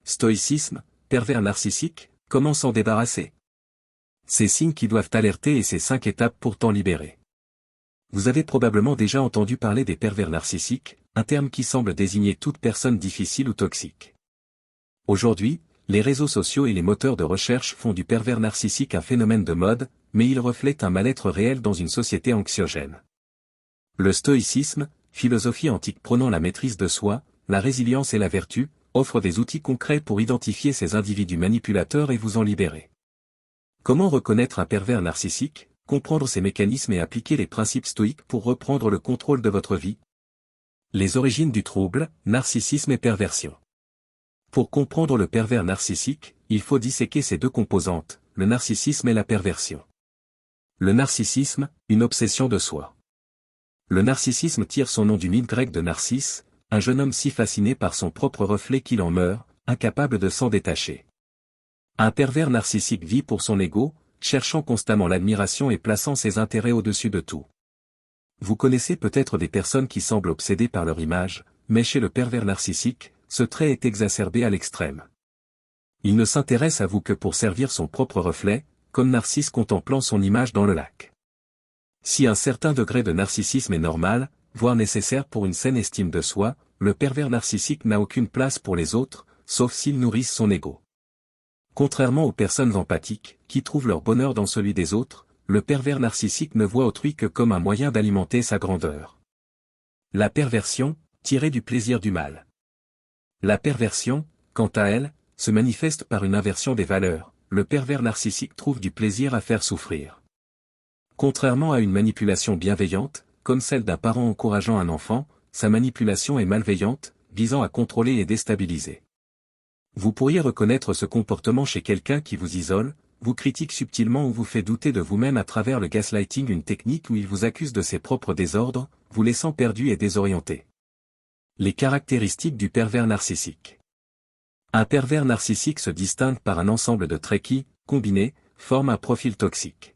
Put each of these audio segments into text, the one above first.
stoïcisme, pervers narcissique, comment s'en débarrasser? Ces signes qui doivent alerter et ces 5 étapes pour t'en libérer. Vous avez probablement déjà entendu parler des pervers narcissiques, un terme qui semble désigner toute personne difficile ou toxique. Aujourd'hui, les réseaux sociaux et les moteurs de recherche font du pervers narcissique un phénomène de mode, mais il reflète un mal-être réel dans une société anxiogène. Le stoïcisme, philosophie antique prônant la maîtrise de soi, la résilience et la vertu, offre des outils concrets pour identifier ces individus manipulateurs et vous en libérer. Comment reconnaître un pervers narcissique, comprendre ses mécanismes et appliquer les principes stoïques pour reprendre le contrôle de votre vie? Les origines du trouble, narcissisme et perversion. Pour comprendre le pervers narcissique, il faut disséquer ces 2 composantes, le narcissisme et la perversion. Le narcissisme, une obsession de soi. Le narcissisme tire son nom du mythe grec de Narcisse, un jeune homme si fasciné par son propre reflet qu'il en meurt, incapable de s'en détacher. Un pervers narcissique vit pour son ego, cherchant constamment l'admiration et plaçant ses intérêts au-dessus de tout. Vous connaissez peut-être des personnes qui semblent obsédées par leur image, mais chez le pervers narcissique, ce trait est exacerbé à l'extrême. Il ne s'intéresse à vous que pour servir son propre reflet, comme Narcisse contemplant son image dans le lac. Si un certain degré de narcissisme est normal, voire nécessaire pour une saine estime de soi, le pervers narcissique n'a aucune place pour les autres, sauf s'ils nourrissent son ego. Contrairement aux personnes empathiques, qui trouvent leur bonheur dans celui des autres, le pervers narcissique ne voit autrui que comme un moyen d'alimenter sa grandeur. La perversion, tirée du plaisir du mal. La perversion, quant à elle, se manifeste par une inversion des valeurs. Le pervers narcissique trouve du plaisir à faire souffrir. Contrairement à une manipulation bienveillante, comme celle d'un parent encourageant un enfant, sa manipulation est malveillante, visant à contrôler et déstabiliser. Vous pourriez reconnaître ce comportement chez quelqu'un qui vous isole, vous critique subtilement ou vous fait douter de vous-même à travers le gaslighting, une technique où il vous accuse de ses propres désordres, vous laissant perdu et désorienté. Les caractéristiques du pervers narcissique. Un pervers narcissique se distingue par un ensemble de traits qui, combinés, forment un profil toxique.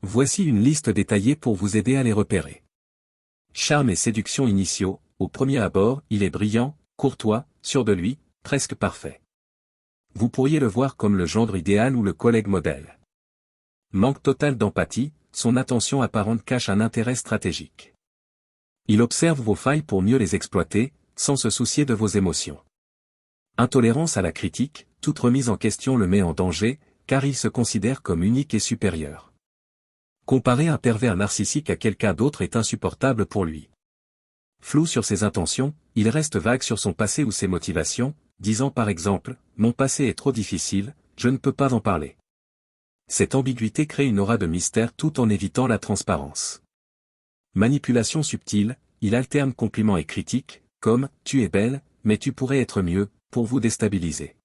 Voici une liste détaillée pour vous aider à les repérer. Charme et séduction initiaux, au premier abord, il est brillant, courtois, sûr de lui, presque parfait. Vous pourriez le voir comme le gendre idéal ou le collègue modèle. Manque total d'empathie, son attention apparente cache un intérêt stratégique. Il observe vos failles pour mieux les exploiter, sans se soucier de vos émotions. Intolérance à la critique, toute remise en question le met en danger, car il se considère comme unique et supérieur. Comparer un pervers narcissique à quelqu'un d'autre est insupportable pour lui. Flou sur ses intentions, il reste vague sur son passé ou ses motivations, disant par exemple « Mon passé est trop difficile, je ne peux pas en parler ». Cette ambiguïté crée une aura de mystère tout en évitant la transparence. Manipulation subtile, il alterne compliments et critiques, comme « Tu es belle, mais tu pourrais être mieux », pour vous déstabiliser.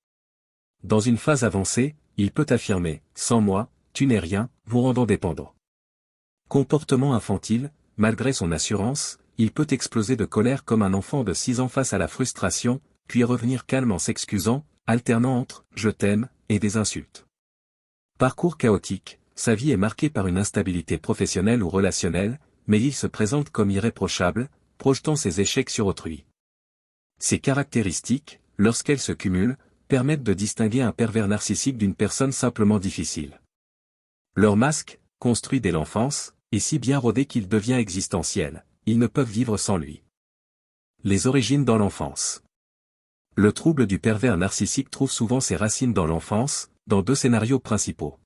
Dans une phase avancée, il peut affirmer « Sans moi, tu n'es rien », vous rendant dépendant. Comportement infantile, malgré son assurance, il peut exploser de colère comme un enfant de 6 ans face à la frustration, puis revenir calme en s'excusant, alternant entre « je t'aime » et des insultes. Parcours chaotique, sa vie est marquée par une instabilité professionnelle ou relationnelle, mais il se présente comme irréprochable, projetant ses échecs sur autrui. Ces caractéristiques, lorsqu'elles se cumulent, permettent de distinguer un pervers narcissique d'une personne simplement difficile. Leur masque, construit dès l'enfance, est si bien rodé qu'il devient existentiel, ils ne peuvent vivre sans lui. Les origines dans l'enfance. Le trouble du pervers narcissique trouve souvent ses racines dans l'enfance, dans 2 scénarios principaux.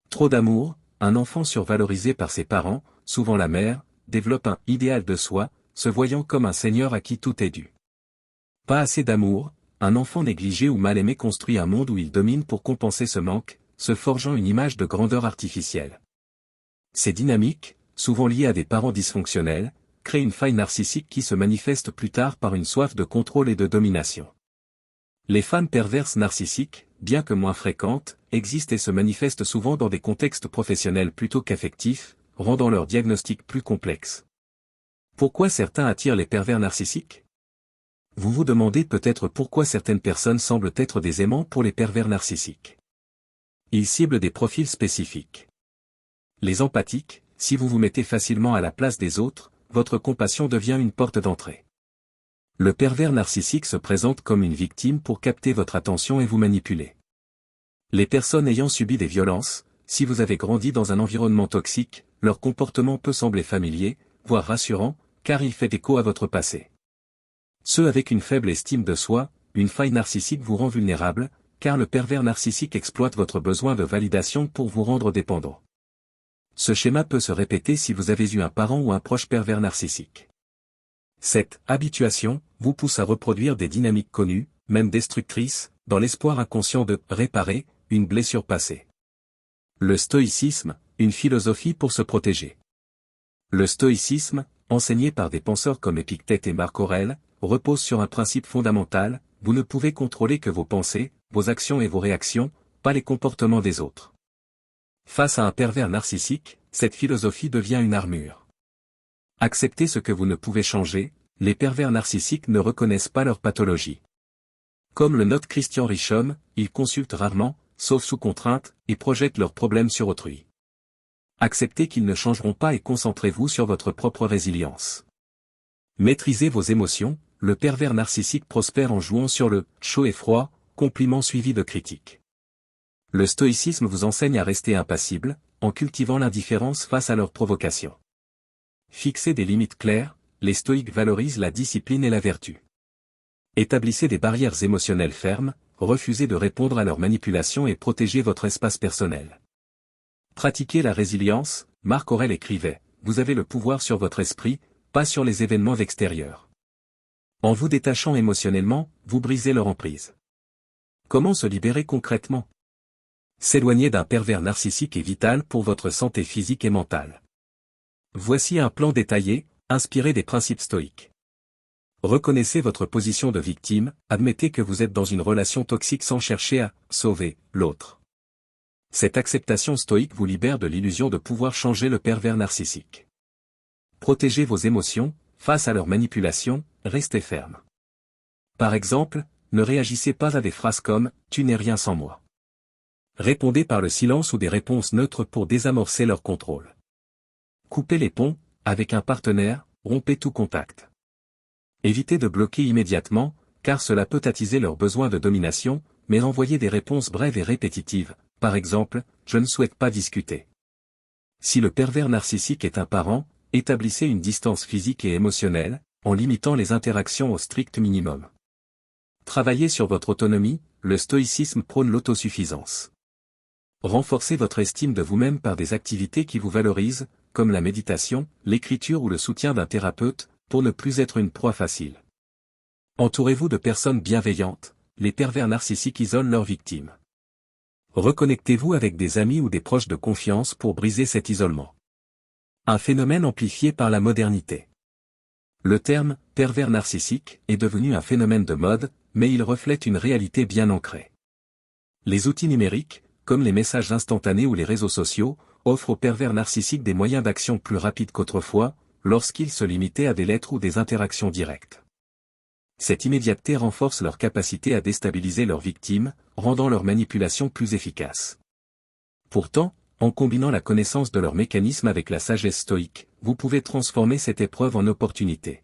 Trop d'amour, un enfant survalorisé par ses parents, souvent la mère, développe un « idéal de soi », se voyant comme un seigneur à qui tout est dû. Pas assez d'amour, un enfant négligé ou mal aimé construit un monde où il domine pour compenser ce manque, se forgeant une image de grandeur artificielle. Ces dynamiques, souvent liées à des parents dysfonctionnels, créent une faille narcissique qui se manifeste plus tard par une soif de contrôle et de domination. Les femmes perverses narcissiques, bien que moins fréquentes, existent et se manifestent souvent dans des contextes professionnels plutôt qu'affectifs, rendant leur diagnostic plus complexe. Pourquoi certains attirent les pervers narcissiques? Vous vous demandez peut-être pourquoi certaines personnes semblent être des aimants pour les pervers narcissiques. Ils ciblent des profils spécifiques. Les empathiques, si vous vous mettez facilement à la place des autres, votre compassion devient une porte d'entrée. Le pervers narcissique se présente comme une victime pour capter votre attention et vous manipuler. Les personnes ayant subi des violences, si vous avez grandi dans un environnement toxique, leur comportement peut sembler familier, voire rassurant, car il fait écho à votre passé. Ceux avec une faible estime de soi, une faille narcissique vous rend vulnérable, car le pervers narcissique exploite votre besoin de validation pour vous rendre dépendant. Ce schéma peut se répéter si vous avez eu un parent ou un proche pervers narcissique. Cette habituation vous pousse à reproduire des dynamiques connues, même destructrices, dans l'espoir inconscient de réparer une blessure passée. Le stoïcisme, une philosophie pour se protéger. Le stoïcisme, enseigné par des penseurs comme Épictète et Marc Aurèle, repose sur un principe fondamental: vous ne pouvez contrôler que vos pensées, vos actions et vos réactions, pas les comportements des autres. Face à un pervers narcissique, cette philosophie devient une armure. Acceptez ce que vous ne pouvez changer, les pervers narcissiques ne reconnaissent pas leur pathologie. Comme le note Christian Richomme, ils consultent rarement, sauf sous contrainte, et projettent leurs problèmes sur autrui. Acceptez qu'ils ne changeront pas et concentrez-vous sur votre propre résilience. Maîtrisez vos émotions, le pervers narcissique prospère en jouant sur le « chaud et froid », compliment suivi de critiques. Le stoïcisme vous enseigne à rester impassible, en cultivant l'indifférence face à leurs provocations. Fixez des limites claires, les stoïques valorisent la discipline et la vertu. Établissez des barrières émotionnelles fermes, refusez de répondre à leurs manipulations et protégez votre espace personnel. Pratiquez la résilience, Marc Aurèle écrivait, vous avez le pouvoir sur votre esprit, pas sur les événements extérieurs. En vous détachant émotionnellement, vous brisez leur emprise. Comment se libérer concrètement? S'éloigner d'un pervers narcissique est vital pour votre santé physique et mentale. Voici un plan détaillé, inspiré des principes stoïques. Reconnaissez votre position de victime, admettez que vous êtes dans une relation toxique sans chercher à « sauver » l'autre. Cette acceptation stoïque vous libère de l'illusion de pouvoir changer le pervers narcissique. Protégez vos émotions, face à leur manipulation, restez ferme. Par exemple, ne réagissez pas à des phrases comme « tu n'es rien sans moi ». Répondez par le silence ou des réponses neutres pour désamorcer leur contrôle. Coupez les ponts, avec un partenaire, rompez tout contact. Évitez de bloquer immédiatement, car cela peut attiser leur besoin de domination, mais envoyez des réponses brèves et répétitives, par exemple, je ne souhaite pas discuter. Si le pervers narcissique est un parent, établissez une distance physique et émotionnelle, en limitant les interactions au strict minimum. Travaillez sur votre autonomie, le stoïcisme prône l'autosuffisance. Renforcez votre estime de vous-même par des activités qui vous valorisent, comme la méditation, l'écriture ou le soutien d'un thérapeute, pour ne plus être une proie facile. Entourez-vous de personnes bienveillantes, les pervers narcissiques isolent leurs victimes. Reconnectez-vous avec des amis ou des proches de confiance pour briser cet isolement. Un phénomène amplifié par la modernité. Le terme « pervers narcissique » est devenu un phénomène de mode, mais il reflète une réalité bien ancrée. Les outils numériques, comme les messages instantanés ou les réseaux sociaux, offrent aux pervers narcissiques des moyens d'action plus rapides qu'autrefois, lorsqu'ils se limitaient à des lettres ou des interactions directes. Cette immédiateté renforce leur capacité à déstabiliser leurs victimes, rendant leur manipulation plus efficace. Pourtant, en combinant la connaissance de leurs mécanismes avec la sagesse stoïque, vous pouvez transformer cette épreuve en opportunité.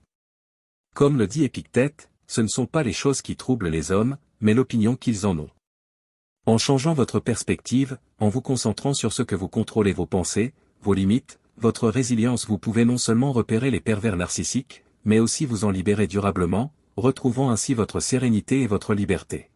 Comme le dit Épictète, ce ne sont pas les choses qui troublent les hommes, mais l'opinion qu'ils en ont. En changeant votre perspective, en vous concentrant sur ce que vous contrôlez, vos pensées, vos limites, votre résilience, vous pouvez non seulement repérer les pervers narcissiques, mais aussi vous en libérer durablement, retrouvant ainsi votre sérénité et votre liberté.